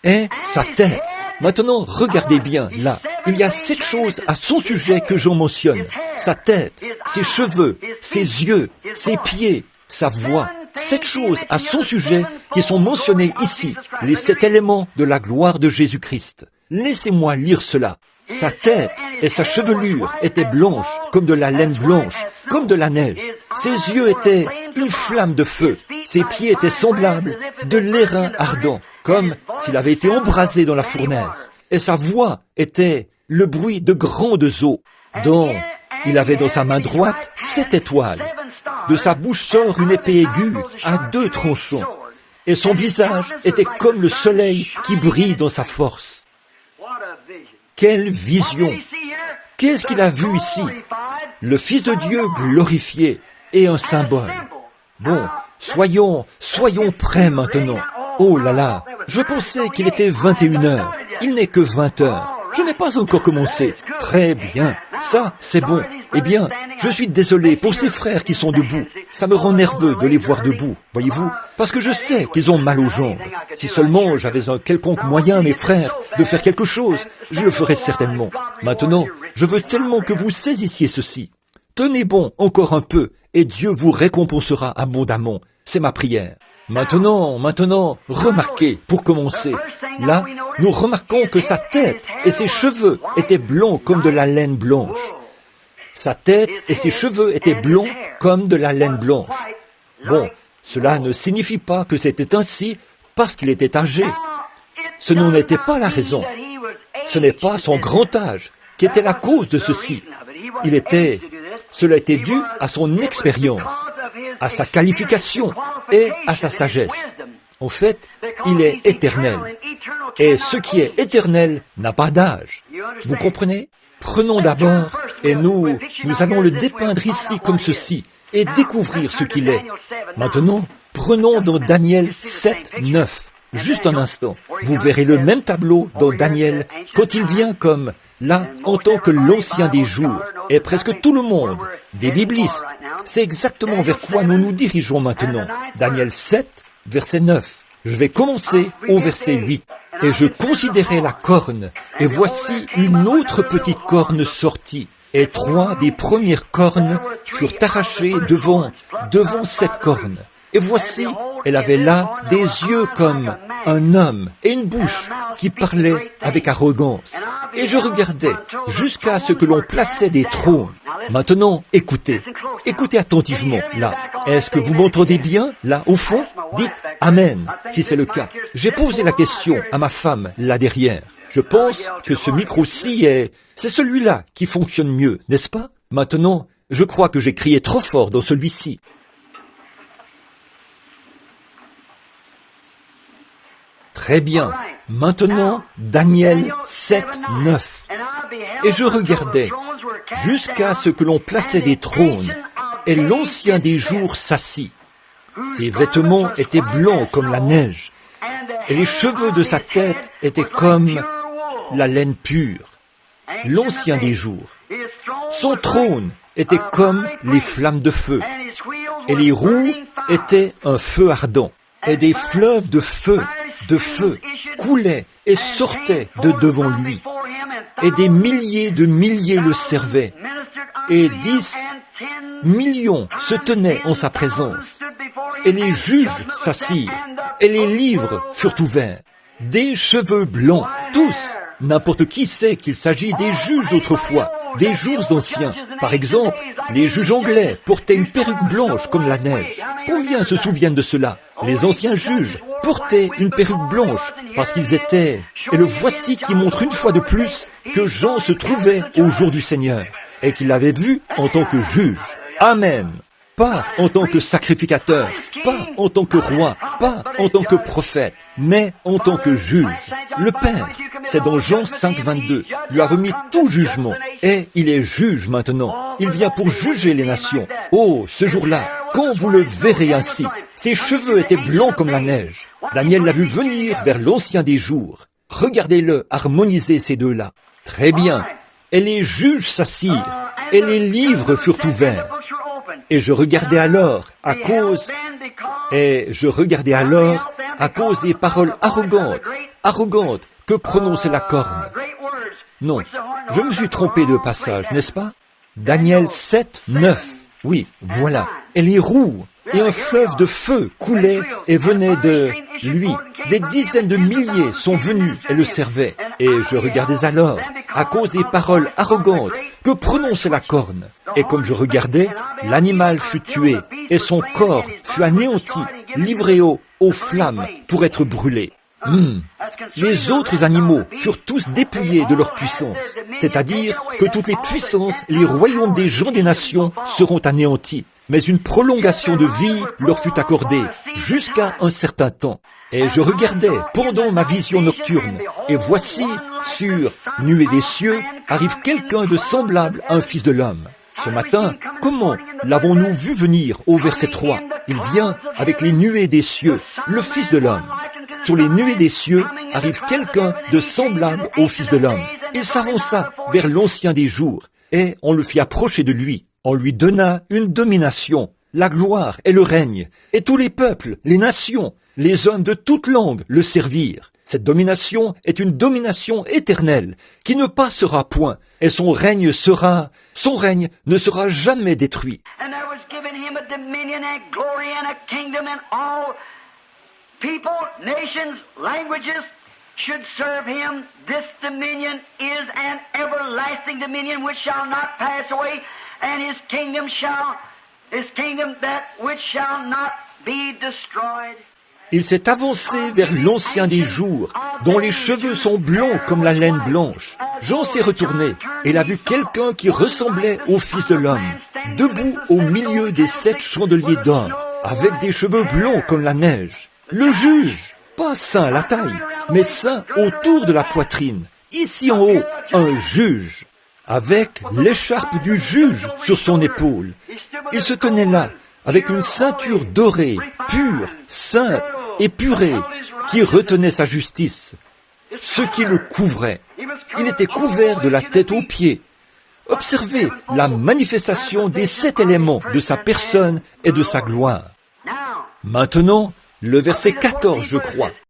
est sa tête. Maintenant, regardez bien, là, il y a 7 choses à son sujet que j'en mentionne. Sa tête, ses cheveux, ses yeux, ses pieds, sa voix. 7 choses à son sujet qui sont mentionnées ici, les 7 éléments de la gloire de Jésus-Christ. Laissez-moi lire cela. Sa tête et sa chevelure étaient blanches, comme de la laine blanche, comme de la neige. Ses yeux étaient une flamme de feu. Ses pieds étaient semblables de l'airain ardent, comme s'il avait été embrasé dans la fournaise. Et sa voix était le bruit de grandes eaux. Donc, il avait dans sa main droite 7 étoiles. De sa bouche sort une épée aiguë à 2 tranchants. Et son visage était comme le soleil qui brille dans sa force. Quelle vision! Qu'est-ce qu'il a vu ici? Le Fils de Dieu glorifié et un symbole. Bon, soyons prêts maintenant. Oh là là, je pensais qu'il était 21h. Il n'est que 20h. Je n'ai pas encore commencé. Très bien, ça c'est bon. Eh bien, je suis désolé pour ces frères qui sont debout. Ça me rend nerveux de les voir debout, voyez-vous, parce que je sais qu'ils ont mal aux jambes. Si seulement j'avais un quelconque moyen, mes frères, de faire quelque chose, je le ferais certainement. Maintenant, je veux tellement que vous saisissiez ceci. Tenez bon encore un peu, et Dieu vous récompensera abondamment. C'est ma prière. Maintenant, remarquez, pour commencer, là, nous remarquons que sa tête et ses cheveux étaient blancs comme de la laine blanche. Sa tête et ses cheveux étaient blonds comme de la laine blanche. Bon, cela ne signifie pas que c'était ainsi parce qu'il était âgé. Ce n'en était pas la raison. Ce n'est pas son grand âge qui était la cause de ceci. Cela était dû à son expérience, à sa qualification et à sa sagesse. En fait, il est éternel. Et ce qui est éternel n'a pas d'âge. Vous comprenez? Prenons d'abord, et nous allons le dépeindre ici comme ceci, et découvrir ce qu'il est. Maintenant, prenons dans Daniel 7, 9. Juste un instant. Vous verrez le même tableau dans Daniel quand il vient comme, là, en tant que l'ancien des jours, et presque tout le monde, des biblistes. C'est exactement vers quoi nous nous dirigeons maintenant. Daniel 7, verset 9. Je vais commencer au verset 8. Et je considérais la corne, et voici une autre petite corne sortie, et 3 des premières cornes furent arrachées devant cette corne. Et voici, elle avait là des yeux comme un homme, et une bouche qui parlait avec arrogance. Et je regardais jusqu'à ce que l'on plaçait des trônes. Maintenant, écoutez attentivement, là. Est-ce que vous m'entendez bien, là, au fond? Dites « Amen » si c'est le cas. J'ai posé la question à ma femme, là derrière. Je pense que ce micro-ci c'est celui-là qui fonctionne mieux, n'est-ce pas? Maintenant, je crois que j'ai crié trop fort dans celui-ci. Très bien. Maintenant, Daniel 7, 9. Et je regardais jusqu'à ce que l'on plaçait des trônes, et l'ancien des jours s'assit. Ses vêtements étaient blancs comme la neige, et les cheveux de sa tête étaient comme la laine pure. L'ancien des jours. Son trône était comme les flammes de feu, et les roues étaient un feu ardent, et des fleuves de feu coulaient et sortaient de devant lui, et des milliers de milliers le servaient, et 10 millions se tenaient en sa présence, et les juges s'assirent, et les livres furent ouverts. Des cheveux blancs, tous. N'importe qui sait qu'il s'agit des juges d'autrefois, des jours anciens. Par exemple, les juges anglais portaient une perruque blanche comme la neige. Combien se souviennent de cela? Les anciens juges portaient une perruque blanche parce qu'ils étaient... Et le voici qui montre une fois de plus que Jean se trouvait au jour du Seigneur et qu'il l'avait vu en tant que juge. Amen. Pas en tant que sacrificateur, pas en tant que roi, pas en tant que prophète, mais en tant que juge. Le Père, c'est dans Jean 5, 22, lui a remis tout jugement, et il est juge maintenant. Il vient pour juger les nations. Oh, ce jour-là, quand vous le verrez ainsi, ses cheveux étaient blancs comme la neige. Daniel l'a vu venir vers l'ancien des jours. Regardez-le harmoniser ces deux-là. Très bien. Et les juges s'assirent, et les livres furent ouverts. Et je regardais alors à cause des paroles arrogantes, arrogante que prononçait la corne. Non, je me suis trompé de passage, n'est-ce pas? Daniel 7, 9. Oui, voilà. Et les roues et un fleuve de feu coulait et venait de lui. Des dizaines de milliers sont venus et le servaient. Et je regardais alors, à cause des paroles arrogantes que prononçait la corne. Et comme je regardais, l'animal fut tué et son corps fut anéanti, livré aux flammes pour être brûlé. Les autres animaux furent tous dépouillés de leur puissance, c'est-à-dire que toutes les puissances, les royaumes des gens des nations seront anéantis. Mais une prolongation de vie leur fut accordée jusqu'à un certain temps. Et je regardais pendant ma vision nocturne, et voici, sur nuée des cieux, arrive quelqu'un de semblable à un fils de l'homme. Ce matin, comment l'avons-nous vu venir au verset 3? Il vient avec les nuées des cieux, le fils de l'homme. Sur les nuées des cieux arrive quelqu'un de semblable au Fils de l'homme. Il s'avança vers l'Ancien des jours, et on le fit approcher de lui. On lui donna une domination, la gloire et le règne, et tous les peuples, les nations, les hommes de toute langue le servirent. Cette domination est une domination éternelle, qui ne passera point, et son règne ne sera jamais détruit. People, nations, languages should serve him. This dominion is an everlasting dominion which shall not pass away, and his kingdom that which shall not be destroyed. Il s'est avancé vers l'Ancien des jours, dont les cheveux sont blonds comme la laine blanche. Jean s'est retourné, et il a vu quelqu'un qui ressemblait au Fils de l'homme, debout au milieu des 7 chandeliers d'or, avec des cheveux blonds comme la neige. Le juge, pas saint à la taille, mais saint autour de la poitrine. Ici en haut, un juge, avec l'écharpe du juge sur son épaule. Il se tenait là, avec une ceinture dorée, pure, sainte et purée, qui retenait sa justice, ce qui le couvrait. Il était couvert de la tête aux pieds. Observez la manifestation des 7 éléments de sa personne et de sa gloire. Maintenant, le verset 14, je crois.